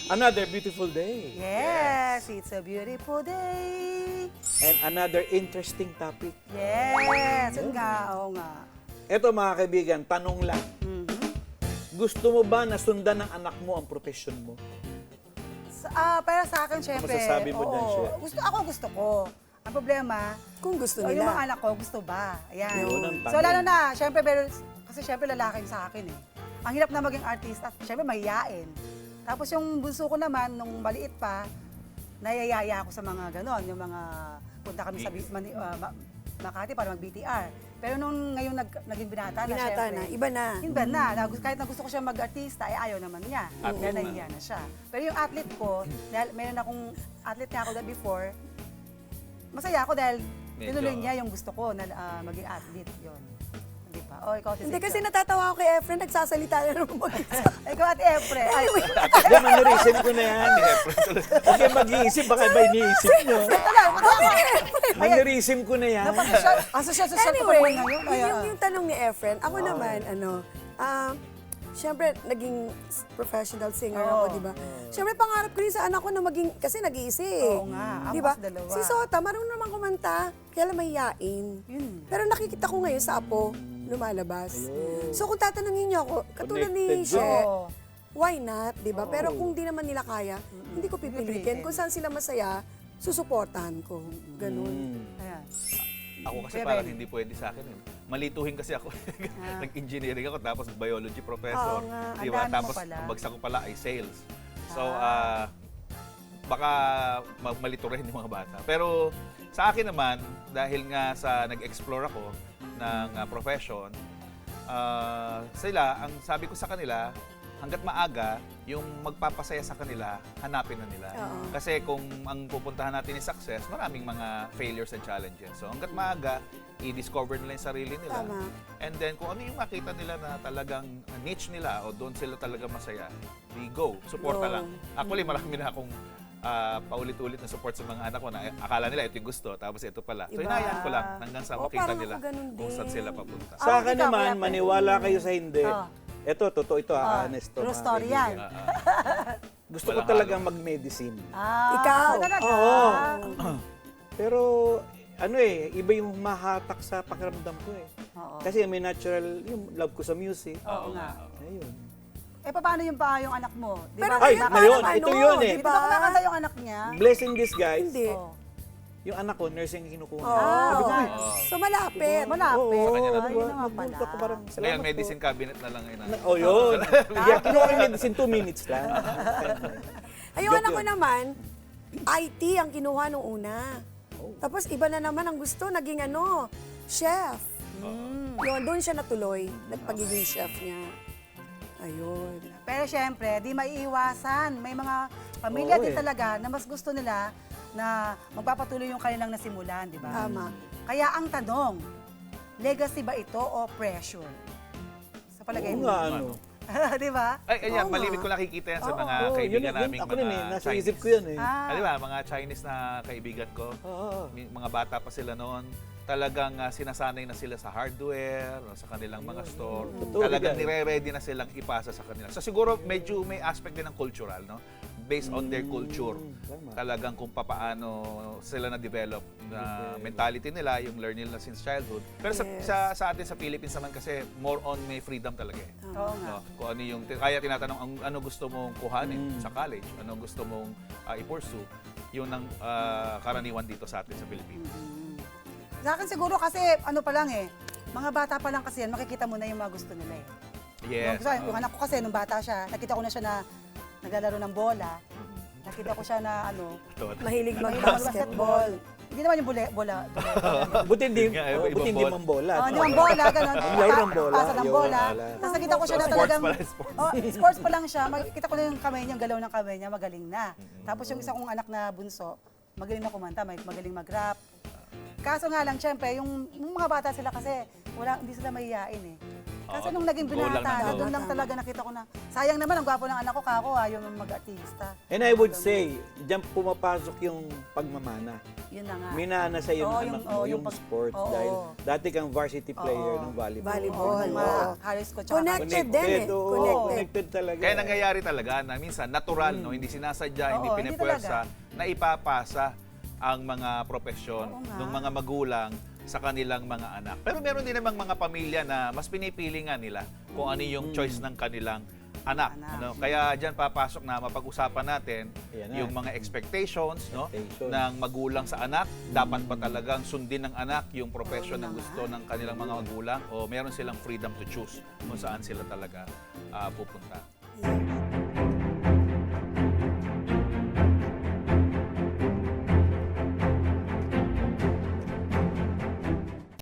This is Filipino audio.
Another beautiful day. Yes, it's a beautiful day. And another interesting topic. Yes, yun nga, oo nga. Ito mga kaibigan, tanong lang. Gusto mo ba na sundan ng anak mo ang profession mo? Para sa akin, syempre, masasabi mo dyan, Shea? gusto ko. Ang problema, Kung gusto yung mga nila. anak ko, gusto ba? Ayan. Yun ang So, tanong. lalo na, syempre, kasi syempre lalaki yung sa akin eh. Ang hirap na maging artista, syempre mahiyain. Tapos yung bunso ko naman, nung maliit pa, nayayaya ako sa mga ganon, yung mga punta kami sa Makati para mag-BTR. Pero nung ngayon naging binata na, Binata syempre, na, iba na. iba na. Kahit na gusto ko siya mag-artista, ayaw naman niya. Kaya nahihiya na siya. Pero yung athlete ko, dahil meron akong athlete nga ako before, masaya ako dahil tinuloy niya yung gusto ko na maging athlete. Yun. Hindi pa. O, ikaw, Hindi kasi natatawa ako kay Efren, nagsasalita na naman mag-isa. Ikaw, Ate Efre. Ay, Yan, manirisin ko na yan. Huwag kayo mag-iisip, baka iba iniisip nyo. Manirisim ko na yan. Asosyal Anyway, ko ngayon. yung tanong ni Efren, ako naman, siyempre, naging professional singer ako, di ba? Siyempre, pangarap ko rin sa anak ko na maging, kasi nag-iisi eh. Oo nga, Di ba? ambos dalawa. Si Sota, marunong naman kumanta, kaya lang mahiyain. Pero nakikita ko ngayon sa Apo, lumalabas. So kung tatanungin niyo ako, katulad ni Connected She, Oo. why not, di ba? Pero kung di naman nila kaya, hindi ko pipilitin. Kung saan sila masaya, susuportahan ko. Ganun. Ayan. Ako kasi Kuya parang Ben. hindi pwede sa akin. Malituhin kasi ako. Nag-engineering ako tapos biology professor. Oo nga, Di ang ba? dami mo Tapos pala. ang bagsak ko pala ay sales. So, baka malito rin yung mga bata. Pero sa akin naman, dahil nga sa nag-explore ako ng profession, sila, ang sabi ko sa kanila, hanggat maaga, yung magpapasaya sa kanila, hanapin na nila. Oo. Kasi kung ang pupuntahan natin is success, maraming mga failures and challenges. So hanggat maaga, i-discover nila yung sarili nila. Tama. And then kung ano yung makita nila na talagang niche nila o doon sila talaga masaya, we go. Suporta Go. lang. Actually, marami na akong paulit-ulit na support sa mga anak ko na akala nila ito yung gusto, tapos ito pala. So Iba. hinayaan ko lang hanggang sa Oh, makita parang nila ako ganun kung saan din. sila papunta. Sa akin ikaw, naman, Kuya Ben. maniwala kayo sa hindi. Ito, totoo ito, honest to. True mga story kaibigan. yan. Gusto ko Walang talagang mag-medicine. Ikaw? Talaga? Oo. Pero, iba yung mahatak sa pakiramdam ko eh. Oo. Kasi may natural, yung love ko sa music. Oo nga. Ayun. Paano yung anak mo? Di Pero ba? Ay, ngayon, ngayon, paano, ito yun eh. Di ba kumakanta yung anak niya? Blessing this guys. Hindi. Oo. Yung anak ko, nursing kinukuha. Oo. Sabi ko, "Uy, So malapit. Malapit. oo, kanya na Ayun naman pala. nagpunta ko parang, Ngayon, salamat po." medicine cabinet na lang yun. Oh, yun. Hindi, kinuha ko yung medicine 2 minutes lang. Ay, yung Joke anak ko yun. naman, IT ang kinuha nung una. Tapos iba na naman ang gusto, naging chef. Yun, doon siya natuloy, nagpagiging chef niya. Ayun. Pero syempre, di maiiwasan. May mga pamilya Oo, din eh. talaga na mas gusto nila na magpapatuloy yung kanilang nasimulan, di ba? Tama. Kaya ang tanong, legacy ba ito o pressure? Sa palagay Oo mo. nga, ano. Di ba? Ay, ayan, Oo malimit nga. ko nakikita yan sa mga Oo, kaibigan yun, naming ako mga rin eh, nasa Chinese. isip ko yan eh. Di ba, mga Chinese na kaibigan ko, Oo. mga bata pa sila noon, talagang sinasanay na sila sa hardware, sa kanilang mga store. Totoo, Talagang yan. nire-ready na silang ipasa sa kanila. So siguro medyo may aspect din ng cultural, no? Based on their culture. Tama. Talagang kung paano sila na-develop na mentality nila, yung learn nila since childhood. Pero sa atin sa Philippines naman kasi more on may freedom talaga eh. Oo nga. No? Kung ano yung, kaya tinatanong, ano gusto mong kuhanin sa college, ano gusto mong i-pursue, yun ang karaniwan dito sa atin sa Pilipinas. Sa akin siguro kasi ano pa lang eh, mga bata pa lang kasi yan, makikita mo na yung mga gusto nila eh. Yes. Yung anak ko kasi nung bata siya, nakita ko na siya na naglalaro ng bola. Nakita ko siya na Mahilig mahilig mag-basketball. Hindi naman yung bola. Buti hindi, Yun nga, buti ibang hindi bola. mambola. Hindi mang bola, gano'n. Laro ng bola. Pasa ng Yun, bola. wala. Tapos nakita ko siya na Sports talagang... pala, sports. Sports pa lang siya. Makikita ko na yung kamay niya, yung galaw ng kamay niya, magaling na. Tapos yung isa kong anak na bunso, magaling na kumanta, magaling mag-rap. Kaso nga lang, syempre, yung mga bata sila kasi, hindi sila mahihain eh. Kasi nung naging Goal lang binata, ng goal. doon lang talaga nakita ko na, sayang naman, ang gwapo ng anak ko, kako, ayaw mo mag-artista. And I would say, diyan pumapasok yung pagmamana. Yun na nga. Minana sa yung Oo, anak mo, yung pag- sport. oo. Dahil dati kang varsity player Oo. ng volleyball. Volleyball. Oo, Oo. Halos ko, tsaka Connected din eh. oo, Connected. connected talaga. Kaya nangyayari talaga na minsan natural, no? Hindi sinasadya, hindi Oo, pinipwersa, hindi na ipapasa ang mga profesyon Oo nga. ng mga magulang sa kanilang mga anak. Pero meron din namang mga pamilya na mas pinipili nga nila kung ano yung choice ng kanilang anak. Anak. Ano? Kaya diyan papasok na mapag-usapan natin Ayan na. yung mga expectations, no, Expectations. ng magulang sa anak. Dapat ba talagang sundin ng anak yung profession na gusto ng kanilang mga magulang o meron silang freedom to choose kung saan sila talaga pupunta. Yeah.